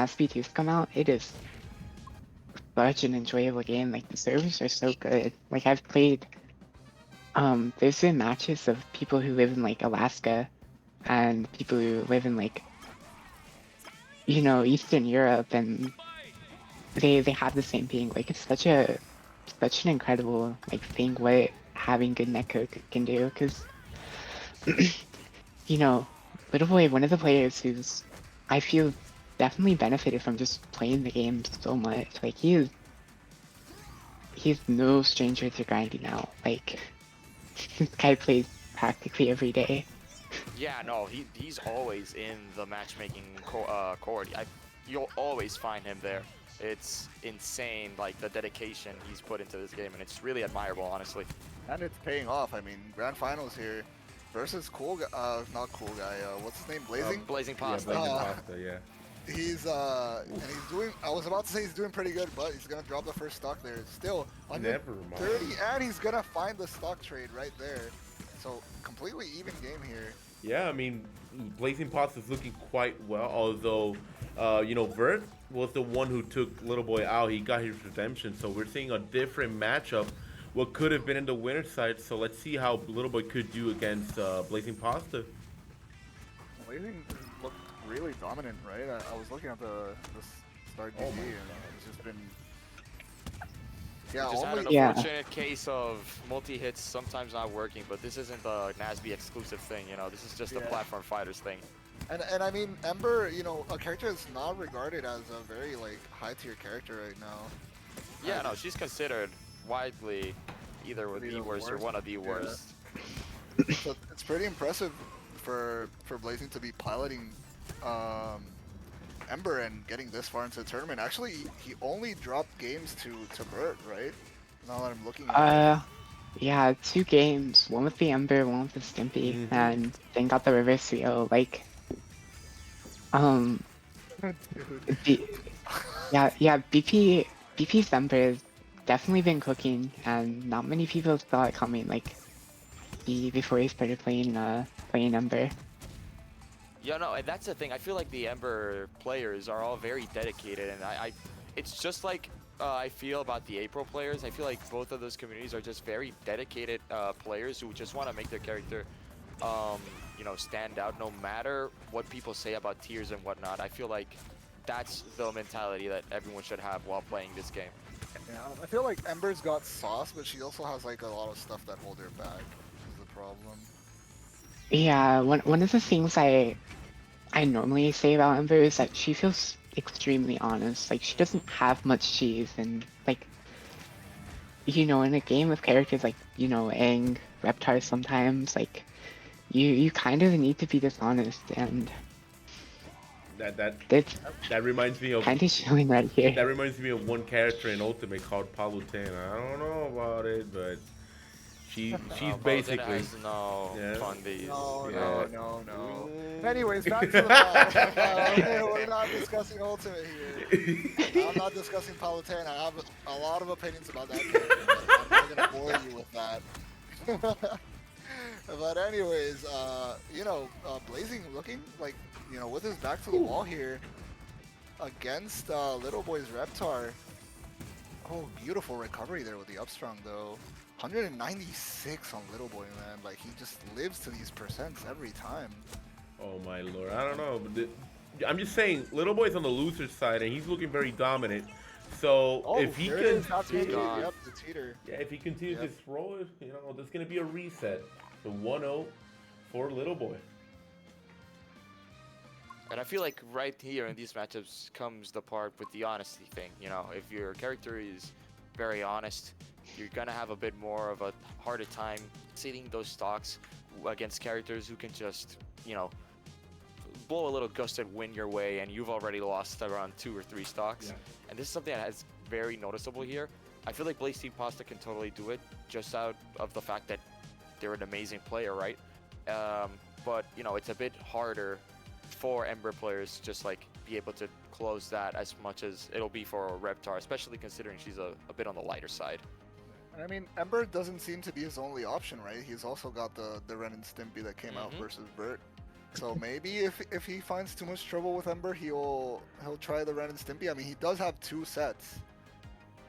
SB2s come out, it is such an enjoyable game. Like the servers are so good. Like I've played there's been matches of people who live in like Alaska and people who live in like Eastern Europe, and they have the same thing. Like it's such an incredible like thing what having good netcode can do, because you know, LittleBoi, one of the players who's I feel definitely benefited from just playing the game so much. Like he's no stranger to grinding out. Like this guy plays practically every day. Yeah, no, he's always in the matchmaking court. You'll always find him there. It's insane, like the dedication he's put into this game, and it's really admirable, honestly. And it's paying off. I mean, grand finals here versus cool guy, not cool guy. What's his name? Blazing. BlazingPasta. Yeah, BlazingPasta, yeah. And he's doing. I was about to say he's doing pretty good, but he's gonna drop the first stock there. Still under Never mind. 30, and he's gonna find the stock trade right there. So completely even game here. Yeah, I mean, BlazingPasta is looking quite well, although, Vert was the one who took LittleBoi out. He got his redemption, so we're seeing a different matchup. What could have been in the winner's side, so let's see how LittleBoi could do against BlazingPasta. Blazing looked really dominant, right? I was looking at the start DD, and it's just been. Yeah, Just had an only. unfortunate case of multi-hits sometimes not working, but this isn't the NASB exclusive thing, this is just a platform fighters thing. And I mean, Ember, a character is not regarded as a very like high tier character right now. Yeah, no, she's considered widely either with the worst or one of the worst. So it's pretty impressive for Blazing to be piloting Ember and getting this far into the tournament. Actually, he only dropped games to Bert, right? Now that I'm looking at it. Yeah, 2 games, one with the Ember, one with the Stimpy, and then got the reverse 3-0. Like, BP's Ember has definitely been cooking, and not many people saw it coming. Like, before he started playing Ember. Yeah, no, and that's the thing. I feel like the Ember players are all very dedicated, and it's just like I feel about the April players. I feel like both of those communities are just very dedicated players who just want to make their character, stand out no matter what people say about tiers and whatnot. I feel like that's the mentality that everyone should have while playing this game. Yeah, I feel like Ember's got sauce, but she also has like a lot of stuff that hold her back. Is the problem. Yeah, one of the things I normally say about Ember is that she feels extremely honest. Like, she doesn't have much cheese, and like, in a game of characters like, Aang, Reptar sometimes, like, you kind of need to be dishonest, and that reminds me of kind of showing right here. that reminds me of one character in Ultimate called Palutena. I don't know about it, but she's basically has no fundies. No. Anyways, back to the pod. We're not discussing Ultimate here. I'm not discussing Palutena. I have a lot of opinions about that character, but I'm not gonna bore you with that. But anyways, Blazing looking like, with his back to the wall here against LittleBoi's Reptar. Oh, beautiful recovery there with the upstrong though. 196 on LittleBoi, man. Like, he just lives to these percents every time. Oh my lord, I don't know, but I'm just saying, LittleBoi's on the loser side and he's looking very dominant. So if he can, the teeter. yeah, if he continues this roll, there's gonna be a reset. So 1-0 for LittleBoi. And I feel like right here in these matchups comes the part with the honesty thing. If your character is very honest, you're gonna have a bit more of a harder time seeding those stocks against characters who can just, blow a little gust and win your way, and you've already lost around 2 or 3 stocks. Yeah. And this is something that is very noticeable here. I feel like BlazingPasta can totally do it just out of the fact that they're an amazing player, right? But it's a bit harder for Ember players to just like be able to close that as much as it'll be for Reptar, especially considering she's a bit on the lighter side. I mean, Ember doesn't seem to be his only option, right? He's also got the Ren and Stimpy that came out versus Bert. So maybe if he finds too much trouble with Ember, he'll try the Ren and Stimpy. I mean, he does have 2 sets.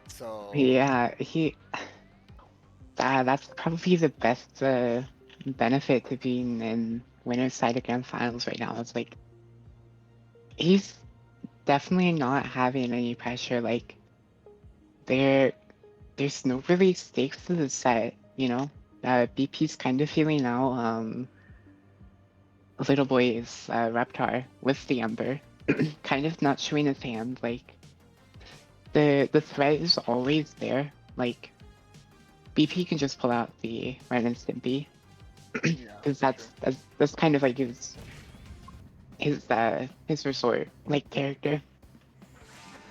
So Yeah, that's probably the best benefit to being in winner's side of grand finals right now. It's like he's definitely not having any pressure. Like there's no really stakes to the set, you know. BP's kind of feeling out LittleBoi's Reptar with the Ember, kind of not showing his hand. Like the threat is always there. Like BP can just pull out the Ren and Stimpy, yeah, because for that's kind of like his resort like character.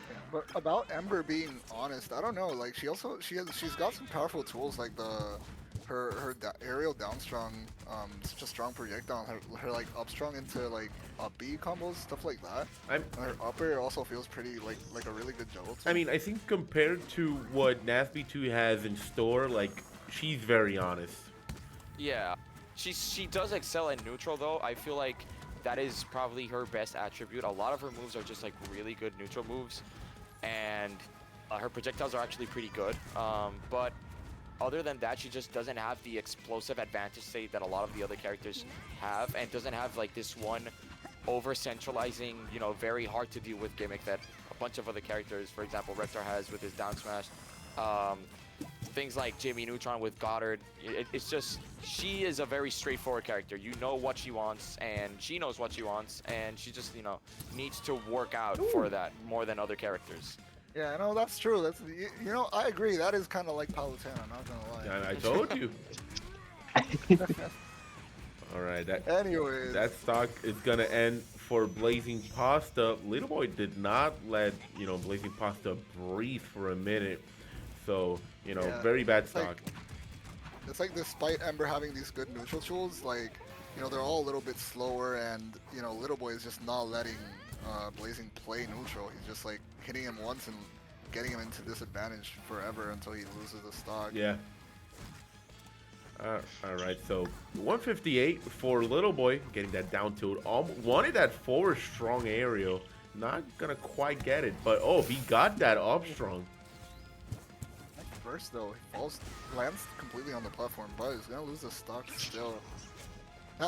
Yeah, but about Ember being honest, I don't know. Like she's got some powerful tools like aerial down strong, such a strong projectile. Her like up strong into like up B combos, stuff like that. And her upper also feels pretty like a really good juggle. I mean, I think compared to what Nasby2 has in store, like she's very honest. Yeah, she does excel in neutral though. I feel like that is probably her best attribute. A lot of her moves are just like really good neutral moves, and her projectiles are actually pretty good. But other than that, she just doesn't have the explosive advantage state that a lot of the other characters have, and doesn't have like this one over-centralizing, you know, very hard to deal with gimmick that a bunch of other characters, for example, Reptar has with his down smash. Things like Jimmy Neutron with Goddard. It's just, she is a very straightforward character. You know what she wants, and she knows what she wants, and she just, you know, needs to work out for that more than other characters. Yeah, no, that's true. That's you know, I agree. That is kind of like Palutena. I'm not gonna lie. I told you. All right, Anyways, that stock is gonna end for BlazingPasta. LittleBoi did not let BlazingPasta breathe for a minute, so Yeah, very bad it's like- stock. it's like despite Ember having these good neutral tools, like they're all a little bit slower, and LittleBoi is just not letting Blazing play neutral. He's just like hitting him once and getting him into disadvantage forever until he loses the stock. Yeah. All right, so 158 for LittleBoi, getting that down tilt. Wanted that forward strong aerial, not gonna quite get it, but oh, he got that up strong. First though, he lands completely on the platform, but he's gonna lose the stock still.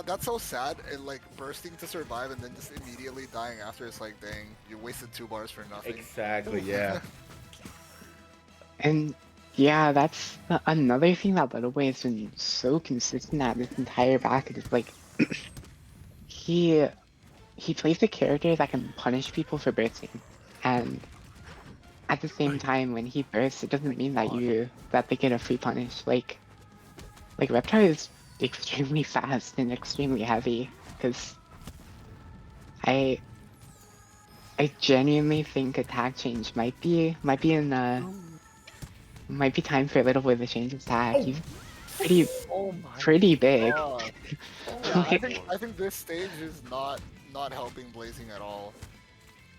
That's so sad, and like bursting to survive and then just immediately dying after. It's like, dang, you wasted 2 bars for nothing. Exactly, yeah. And yeah, that's another thing that LittleBoi has been so consistent at this entire back. Is like he plays a character that can punish people for bursting, and at the same time, when he bursts, it doesn't mean that they get a free punish. Like Reptar is extremely fast and extremely heavy, because I genuinely think attack change might be time for LittleBoi to change his attack. He's Oh my pretty big. God. Yeah, I think this stage is not helping Blazing at all.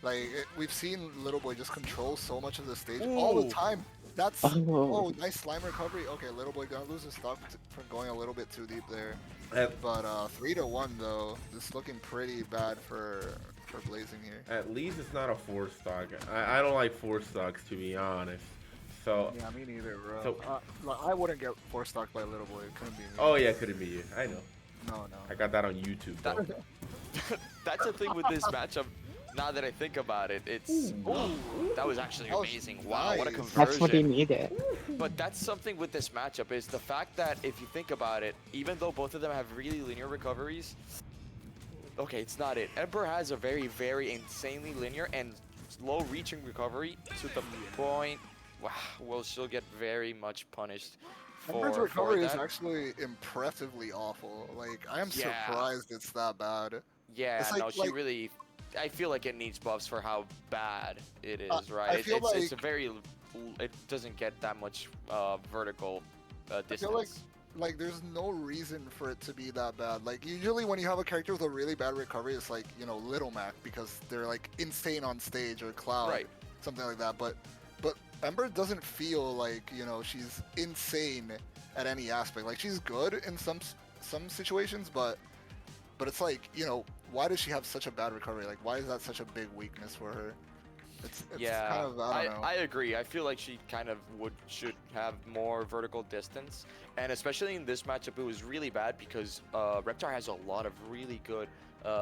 Like we've seen LittleBoi just control so much of the stage all the time. That's nice slime recovery. Okay, LittleBoi gonna lose his stock for going a little bit too deep there. But 3-1 though, this is looking pretty bad for Blazing here. At least it's not a 4 stock. I don't like 4 stocks, to be honest. So Yeah, me neither, bro. So- I wouldn't get 4 stocked by LittleBoi. It couldn't be me. oh yeah, couldn't be you. I know. No. I got that on YouTube though. That's the thing with this matchup. Now that I think about it, it's that was actually That was amazing. Wow, what a nice. conversion! That's what he needed. But that's something with this matchup is the fact that if you think about it, even though both of them have really linear recoveries, okay, it's not it. Ember has a very, very insanely linear and slow reaching recovery to the point, wow, well, she'll get very much punished Ember's for recovery is that. actually impressively awful. Like, I am Yeah. surprised it's that bad. Yeah, It's like- no, she like- really. I feel like it needs buffs for how bad it is, I right? feel It's a like- very. It doesn't get that much vertical I distance. feel like there's no reason for it to be that bad. Like, usually when you have a character with a really bad recovery, it's like, Little Mac, because they're like insane on stage, or Cloud, Right. something like that. But Ember doesn't feel like, she's insane at any aspect. Like, she's good in some situations, but but it's like, you know, why does she have such a bad recovery? Like, why is that such a big weakness for her? It's Yeah, kind of, I don't know. I agree. I feel like she kind of should have more vertical distance, and especially in this matchup, it was really bad because Reptar has a lot of really good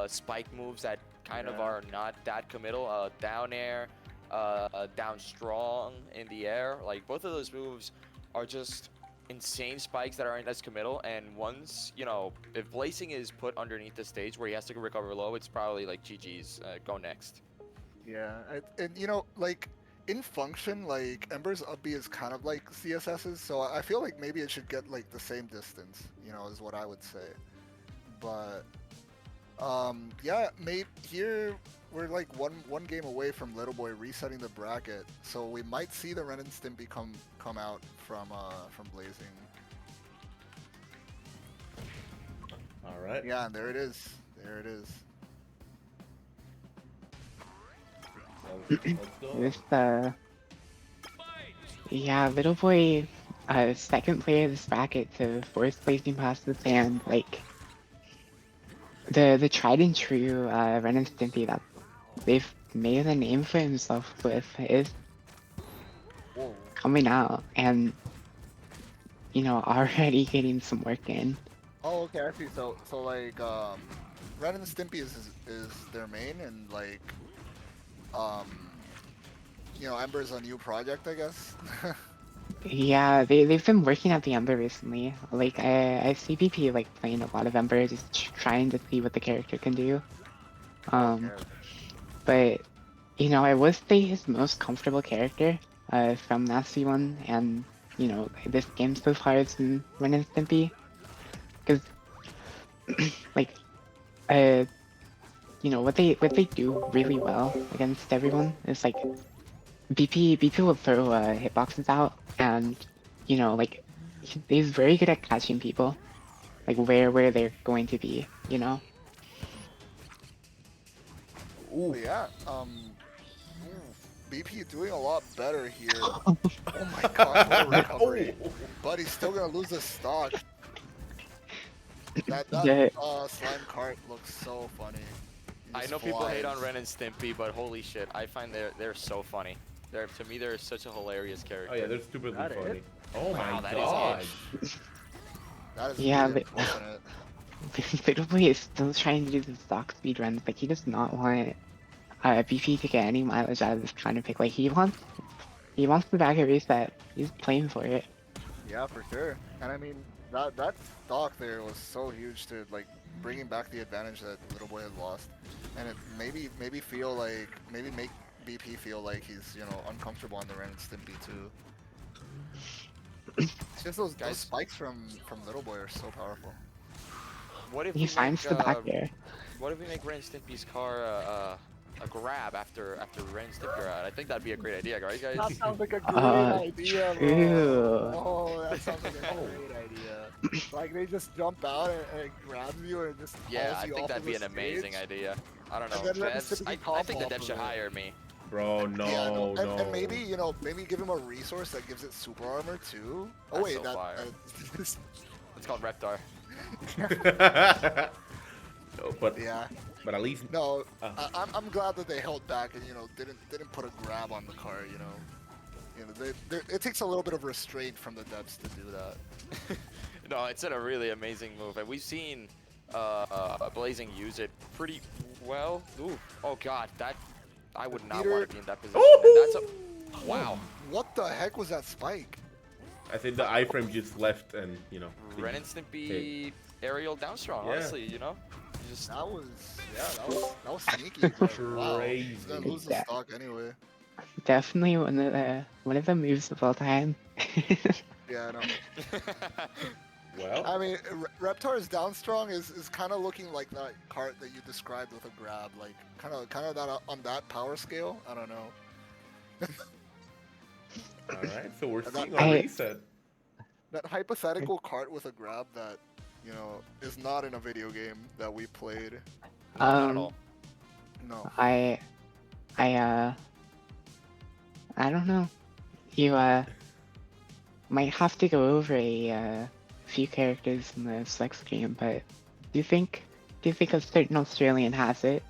spike moves that kind of are not that committal. Down air, down strong in the air. Like both of those moves are just insane spikes that aren't as committal. And once, you know, if Blazing is put underneath the stage where he has to recover low, it's probably like GG's. Go next. Yeah, and you know, like in function, like Ember's up B is kind of like CSS's, so I feel like maybe it should get like the same distance, you know, is what I would say. But yeah, mate, here we're like one game away from LittleBoi resetting the bracket, so we might see the Ren and Stimpy come out from Blazing. All right. Yeah, and there it is. There it is. Let's go. This yeah, LittleBoi, second player of this bracket to force BlazingPasta's hand. Like the tried and true Ren and Stimpy that they've made a name for himself with is coming out, and you know, already getting some work in. Oh, okay, I see. So like, Ren and Stimpy is their main, and like, you know, Ember's a new project, I guess. Yeah, they've been working at the Ember recently. Like I see BP like playing a lot of Ember, just trying to see what the character can do. Okay. But you know, I would say his most comfortable character from that C1, and you know, this game so far is in Ren and Stimpy, because like you know what they do really well against everyone is like BP will throw hitboxes out, and you know, like he's very good at catching people, like where they're going to be, you know. Ooh, yeah. BP doing a lot better here. Oh my god, what a recovery. But he's still gonna lose his stock. That Yeah. slime cart looks so funny. I Just know people hate on flies. Ren and Stimpy, but holy shit, I find they're so funny. To me, they're such a hilarious character. Oh yeah, they're stupidly That funny. it? Oh Wow, my that is god. That is Yeah, really but unfortunate. LittleBoi is still trying to do the stock speed runs. Like he does not want BP to get any mileage out of this kind of pick. Like he wants the back at reset. He's playing for it. Yeah, for sure. And I mean, that stock there was so huge to like bringing back the advantage that LittleBoi had lost, and it maybe feel like make BP feel like he's, you know, uncomfortable on the Ren and Stimpy too. It's just those spikes from LittleBoi are so powerful. What if He we finds make, the back there. What if we make Ren and Stimpy's car a grab after Ren and Stimpy are out? I think that'd be a great idea, right, guys? That sounds like a great Uh, idea, true. bro. Oh, that sounds like a great idea. Like they just jump out and it grabs you and just Yeah, hauls I you think off that'd of be the an amazing stage. idea. I don't And know. then let the Devs, Stimpy I think the combo devs should off of it. hire me. Bro, no, Yeah, no. no. And maybe, you know, maybe give him a resource that gives it super armor too. Oh That's wait, so fire. that It's called Reptar. No, but yeah. but at least No, I'm glad that they held back and, you know, didn't put a grab on the car. You know, it takes a little bit of restraint from the devs to do that. No, it's a really amazing move, and we've seen Blazing use it pretty well. Ooh, oh god, that I would not Peter- want to be in that position. And that's a wow. What the heck was that spike? I think the iframe just left and, you know. Ren and Stimpy aerial down strong, Yeah. honestly, you know? Just That was sneaky. But wow, he's gonna Crazy. lose the stock anyway. Definitely one of the moves of all time. Yeah, I know. Well, I mean, Reptar's down strong is kind of looking like that cart that you described with a grab, like kind of that on that power scale. I don't know. all right. So we're That- seeing I- a reset. That hypothetical cart with a grab that, you know, is not in a video game that we played. not at all. No. I don't know. You might have to go over a few characters in the Flex game, but do you think do you think a certain Australian has it?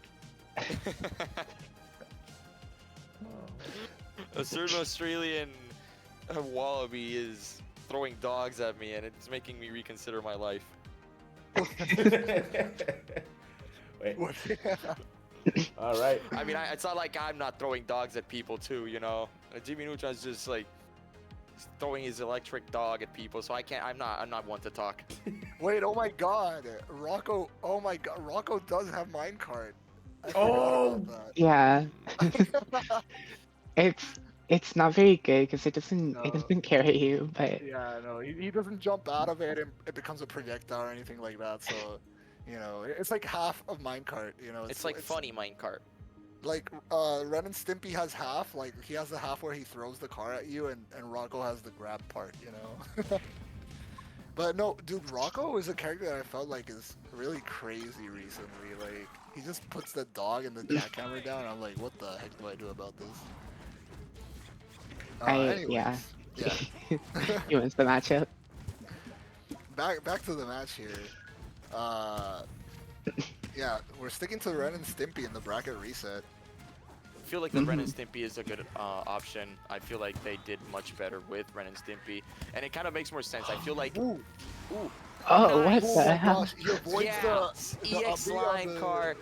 A certain Australian wallaby is throwing dogs at me, and it's making me reconsider my life. Wait. All right. I mean, it's not like I'm not throwing dogs at people too, you know. Jimmy Neutron's just like throwing his electric dog at people, so I can't. I'm not one to talk. Wait, oh my God, Rocco! Oh my God, Rocco does have minecart. I Oh! forgot Yeah. about It's not very good because it No. doesn't carry you, but that. Yeah, no, he doesn't jump out of it and it becomes a projectile or anything like that. So, it's like half of minecart. It's like funny minecart. Like Ren and Stimpy has half. Like he has the half where he throws the car at you, and Rocco has the grab part. But no, dude, Rocco is a character that I felt like is really crazy recently. Like he just puts the dog and the jackhammer down. And I'm like, what the heck do I do about this? Anyways, yeah. yeah. He wins the matchup. Back to the match here. Yeah, we're sticking to Ren and Stimpy in the bracket reset. I feel like the Ren and Stimpy is a good option. I feel like they did much better with Ren and Stimpy, and it kind of makes more sense. I feel like, Ooh. Oh, Nice. what Oh the my hell? gosh, he avoids the EX up B on line the- car.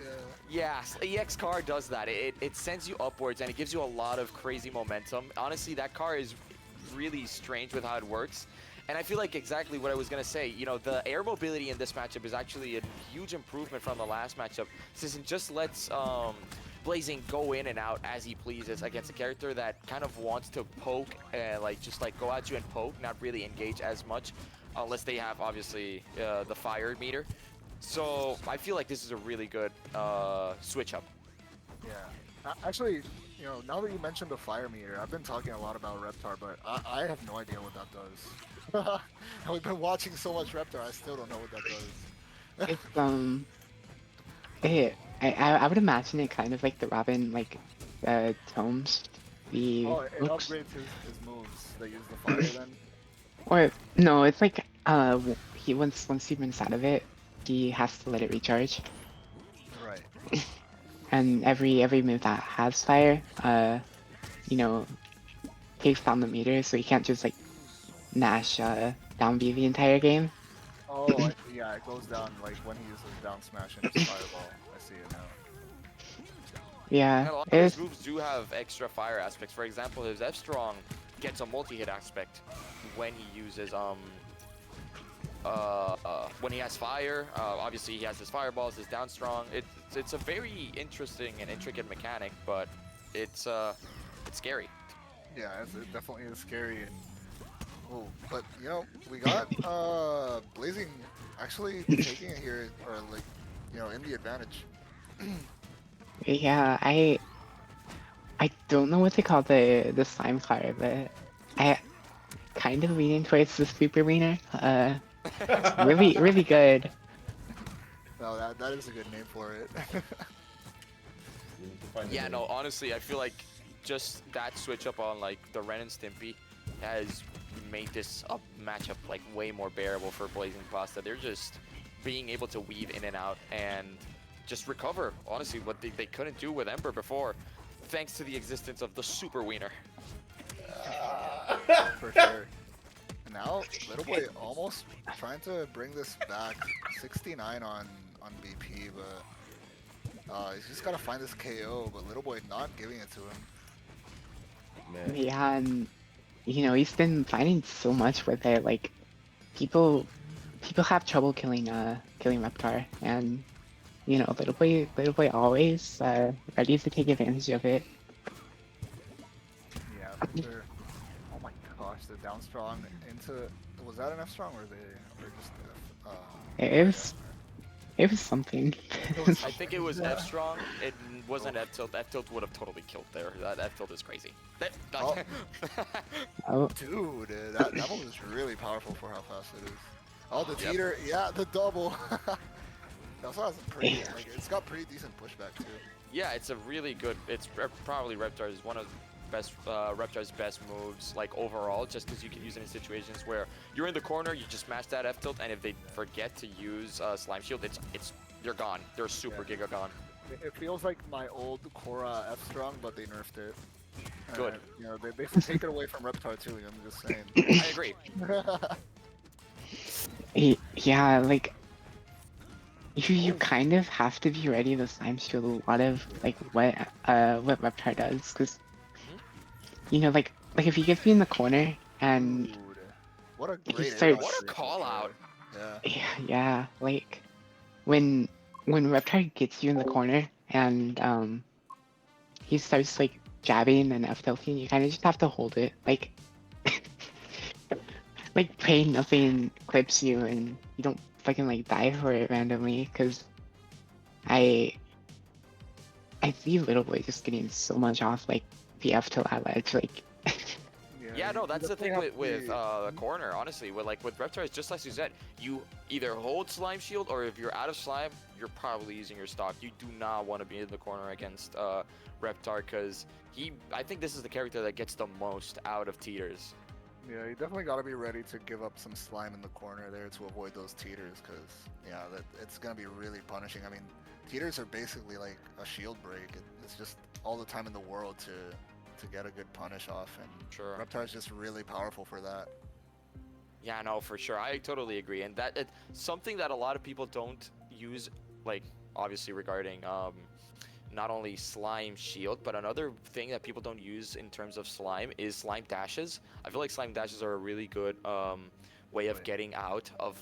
yeah. Yeah, EX car does that. It sends you upwards and it gives you a lot of crazy momentum. Honestly, that car is really strange with how it works. And I feel like exactly what I was going to say. The air mobility in this matchup is actually a huge improvement from the last matchup, since it just lets Blazing go in and out as he pleases against a character that kind of wants to poke and just go at you and poke, not really engage as much, unless they have obviously the fire meter. So I feel like this is a really good switch up. Yeah. Actually, now that you mentioned the fire meter, I've been talking a lot about Reptar, but I have no idea what that does. And we've been watching so much Reptar, I still don't know what that does. It's I would imagine it kind of like the Robin tomes. The Oh, it looks, upgrades his moves that use the fire then? or no, it's like he once he runs out of it, he has to let it recharge. Right. And every move that has fire, takes down the meter, so you can't just Nash down B the entire game. Oh, yeah, it goes down when he uses down smash and his fireball. I see it now. Yeah, And a lot of his moves do have extra fire aspects. For example, his F strong gets a multi-hit aspect when he uses when he has fire. Obviously he has his fireballs, his down strong. It's a very interesting and intricate mechanic, but it's scary. Yeah, it definitely is scary. Oh, but we got Blazing actually taking it here, or in the advantage. yeah. I don't know what to call the slime car, but I kind of leaning towards the super wiener. Really good. No, that is a good name for it. We need to find Yeah, a no, name. honestly, I feel like just that switch up on the Ren and Stimpy has made this matchup way more bearable for BlazingPasta. They're just being able to weave in and out and just recover, honestly, what they couldn't do with Ember before, thanks to the existence of the Super Wiener. For sure. And now, LittleBoi almost trying to bring this back. 69 on BP, but he's just gotta find this KO, but LittleBoi not giving it to him. Man. Yeah, and he's been finding so much with it. People have trouble killing Reptar, and LittleBoi always ready to take advantage of it. Yeah, for sure. Oh my gosh, the down strong into, was that an F strong or just F? It was something. I think it was F strong. It wasn't F tilt. F tilt would have totally killed there. That F tilt is crazy. Oh. Oh, Dude, that one was really powerful for how fast it is. Oh, the Yep. teeter, yeah, the double. It also has a pretty, it's got pretty decent pushback too. Yeah, it's a really good. It's probably Reptar's one of best Reptar's best moves overall, just because you can use it in situations where you're in the corner, you just smash that F tilt, and if they forget to use Slime Shield, it's they're gone. They're super giga gone. It feels like my old Korra F strong, but they nerfed it. Good. You know, they take it away from Reptar too. I'm just saying. I agree. Yeah, like you kind of have to be ready to slime shield a lot of like what Reptar does, because you know like if he gets me in the corner and Dude, what a he great starts What a call out. Yeah. yeah like when Reptar gets you in the corner and he starts like jabbing and F tilting, you kind of just have to hold it like pray nothing clips you and you don't fucking like die for it randomly, because I see LittleBoi just getting so much off like the F till that ledge, like Yeah, no, you that's the definitely thing have with to be- the corner. Honestly, with Reptar, it's just like you said. You either hold slime shield, or if you're out of slime, you're probably using your stock. You do not want to be in the corner against Reptar, because I think this is the character that gets the most out of teeters. Yeah, you definitely got to be ready to give up some slime in the corner there to avoid those teeters, because yeah, it's gonna be really punishing. I mean, teeters are basically like a shield break. It's just all the time in the world to get a good punish off, and Sure. Reptar is just really powerful for that. Yeah, no, for sure. I totally agree, and something that a lot of people don't use, like obviously regarding not only slime shield, but another thing that people don't use in terms of slime is slime dashes. I feel like slime dashes are a really good way of Wait. getting out of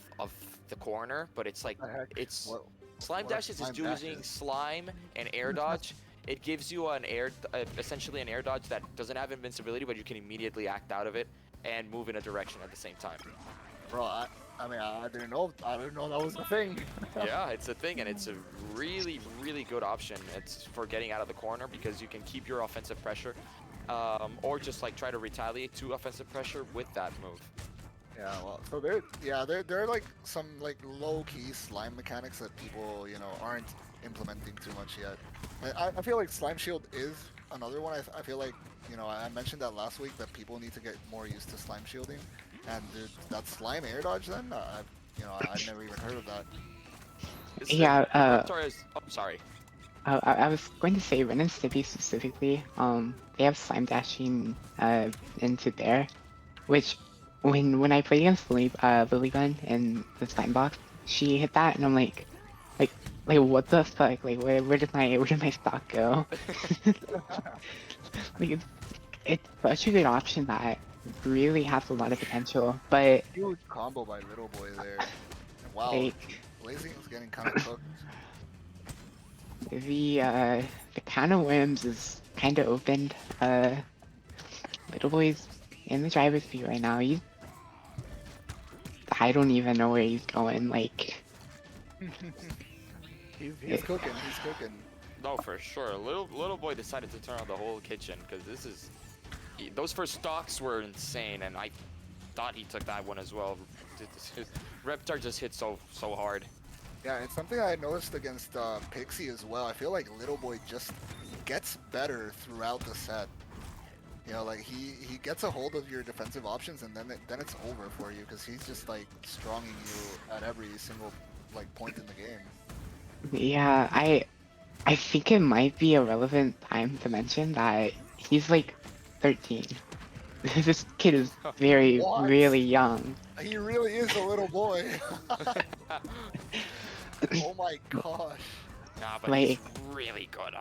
the corner, but it's like The heck? it's What? slime what are dashes is slime using dashes? slime and air dodge. It gives you essentially an air dodge that doesn't have invincibility, but you can immediately act out of it and move in a direction at the same time. Bro, I mean, I didn't know that was a thing. Yeah, it's a thing, and it's a really, really good option. It's for getting out of the corner because you can keep your offensive pressure, or just like try to retaliate to offensive pressure with that move. Yeah, well, so there are like some like low-key slime mechanics that people aren't implementing too much yet. I feel like Slime Shield is another one. I feel like I mentioned that last week that people need to get more used to slime shielding, and that slime air dodge. Then I've never even heard of that. yeah. Reptar is. Oh, sorry. I was going to say Ren and Stimpy specifically. They have slime dashing into there, which when I played against Lily Gun in the slime box, she hit that, and I'm like, what the fuck? Like, where did my stock go? Like, it's such a good option that really has a lot of potential, but Huge combo by LittleBoi there. And wow, like Blazing is getting kind of cooked. the can of worms is kind of opened. LittleBoi's in the driver's seat right now. I don't even know where he's going. Like, He's cooking. He's cooking. No, for sure. LittleBoi decided to turn on the whole kitchen because those first stocks were insane, and I thought he took that one as well. Reptar just hit so hard. Yeah, it's something I noticed against Pixie as well. I feel like LittleBoi just gets better throughout the set. Like he gets a hold of your defensive options, and then it's over for you because he's just like stronging you at every single like point in the game. yeah, I think it might be a relevant time to mention that he's like 13. This kid is very, What? really young. He really is a little boy. Oh my gosh. Nah, but Like, he's really good.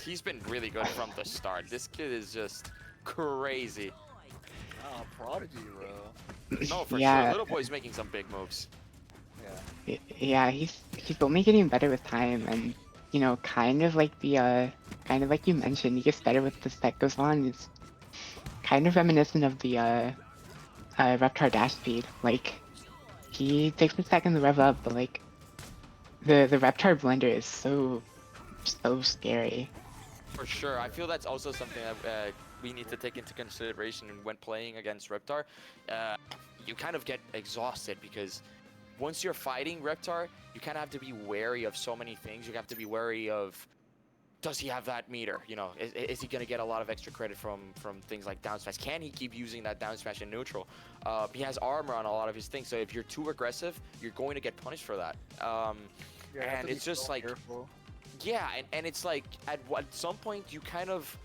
He's been really good from the start. This kid is just crazy. Ah, prodigy, bro. No, for Yeah. sure. LittleBoi's making some big moves. Yeah. Yeah, he's only getting better with time, and kind of like kind of like you mentioned, he gets better with the set goes on. It's kind of reminiscent of the Reptar dash speed. Like, he takes a second to rev up, but like the Reptar blender is so scary. For sure. I feel that's also something that we need to take into consideration when playing against Reptar. You kind of get exhausted because once you're fighting Reptar, you kind of have to be wary of so many things. You have to be wary of, does he have that meter? Is he going to get a lot of extra credit from things like down smash? Can he keep using that down smash in neutral? He has armor on a lot of his things, so if you're too aggressive, you're going to get punished for that. Yeah, you have and to be it's just so like, careful. yeah, and it's like at some point you kind of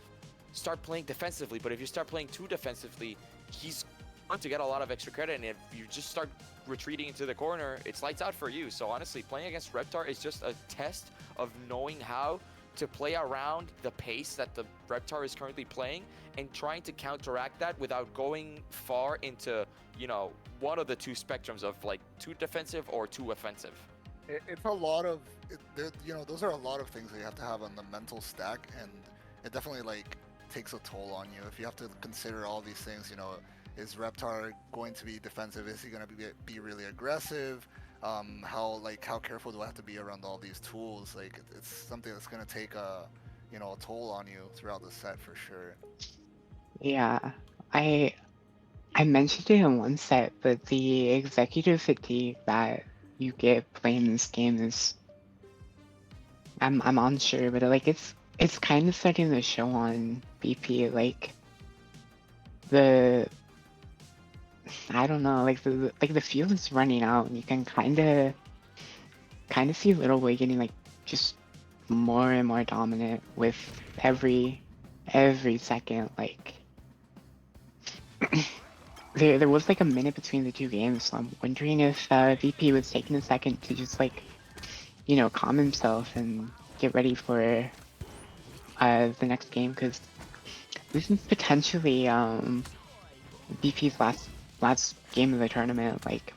start playing defensively, but if you start playing too defensively, he's going to get a lot of extra credit, and if you just start retreating into the corner, it's lights out for you. So honestly, playing against Reptar is just a test of knowing how to play around the pace that the Reptar is currently playing and trying to counteract that without going far into, you know, one of the two spectrums of like too defensive or too offensive. It's a lot of, you know, those are a lot of things that you have to have on the mental stack, and it definitely like takes a toll on you. If you have to consider all these things, you know, is Reptar going to be defensive? Is he going to be really aggressive? How careful do I have to be around all these tools? Like it's something that's going to take you know, a toll on you throughout the set for sure. Yeah, I I mentioned it in one set, but the executive fatigue that you get playing this game is I'm unsure, but like it's kind of starting to show on BP. Like the I don't know, like the field is running out, and you can kind of see LittleBoi getting like just more and more dominant with every second. Like there was like a minute between the two games, so I'm wondering if VP was taking a second to just like, you know, calm himself and get ready for the next game, because this is potentially VP's last game of the tournament. Like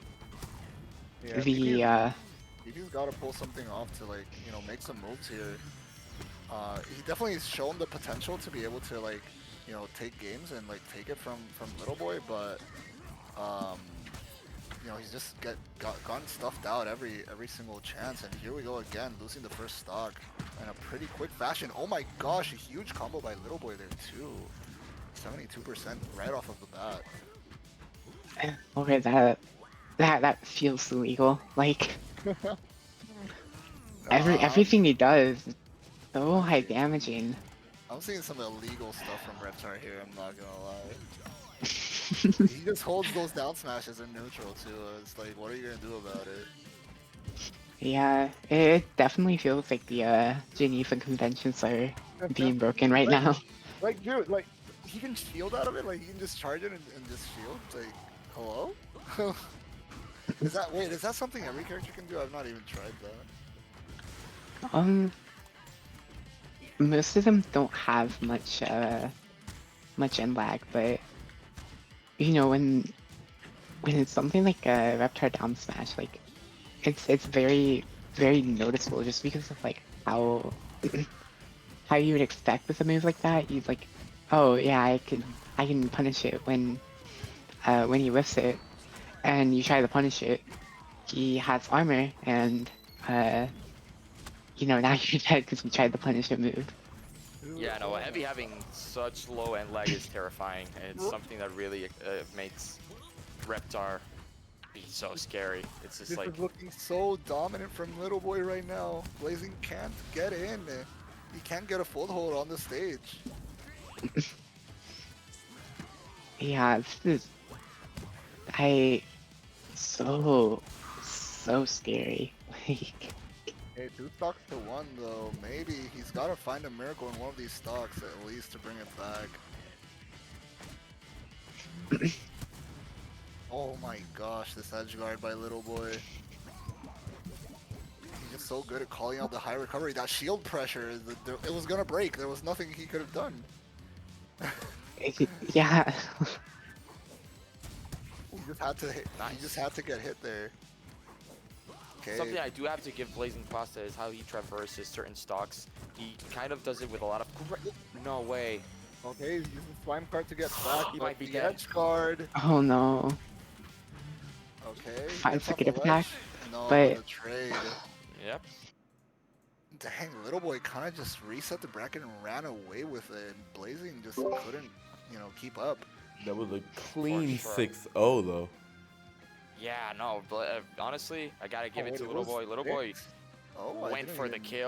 Yeah, the BP's got to pull something off to like, you know, make some moves here. He definitely has shown the potential to be able to like, you know, take games and like take it from LittleBoi, but you know, he's just gotten stuffed out every single chance, and here we go again, losing the first stock in a pretty quick fashion. Oh my gosh, a huge combo by LittleBoi there too. 72% right off of the bat. okay, that feels illegal. Like I'm, everything he does is so I'm high seeing damaging. I'm seeing some illegal stuff from Reptar here, I'm not gonna lie. He just holds those down smashes in neutral too. It's like, what are you gonna do about it? Yeah, it definitely feels like the Geneva conventions are being broken right now. Like, dude, like, he can shield out of it? Like, he can just charge it and just shield? It's like, hello? Is that something every character can do? I've not even tried that. Most of them don't have much end lag, but you know, when it's something like a Reptar down smash, like it's very noticeable just because of like how you would expect with a move like that. You'd like, oh yeah, I can punish it when he whiffs it, and you try to punish it. He has armor, and you know, now you're dead because you tried to punish a move. Yeah, no, Heavy having such low end lag is terrifying, and it's something that really makes Reptar be so scary. It's just This like, is looking so dominant from LittleBoi right now. Blazing can't get in. He can't get a foothold on the stage. Yeah, this is I so scary. Like, Hey, 2 stocks to 1 though. Maybe he's got to find a miracle in one of these stocks at least to bring it back. Oh my gosh, this edge guard by LittleBoi. He's just so good at calling out the high recovery. That shield pressure, it was gonna break. There was nothing he could have done. yeah. He just had to hit. Nice. He just had to get hit there. Okay. something I do have to give BlazingPasta is how he traverses certain stocks. He kind of does it with a lot of no way. Okay, he's using Slime Cart to get back. He but might be the dead. edge guard. Oh no. Okay. Fine, gets off second the attack, ledge. No, but- the trade. Yep. Dang, LittleBoi kind of just reset the bracket and ran away with it. And Blazing just couldn't, you know, keep up. That was a clean sure. 6-0 though. Yeah, no, but honestly, I gotta give it to wait, it was LittleBoi. LittleBoi six? Oh, I went didn't for the even- kill.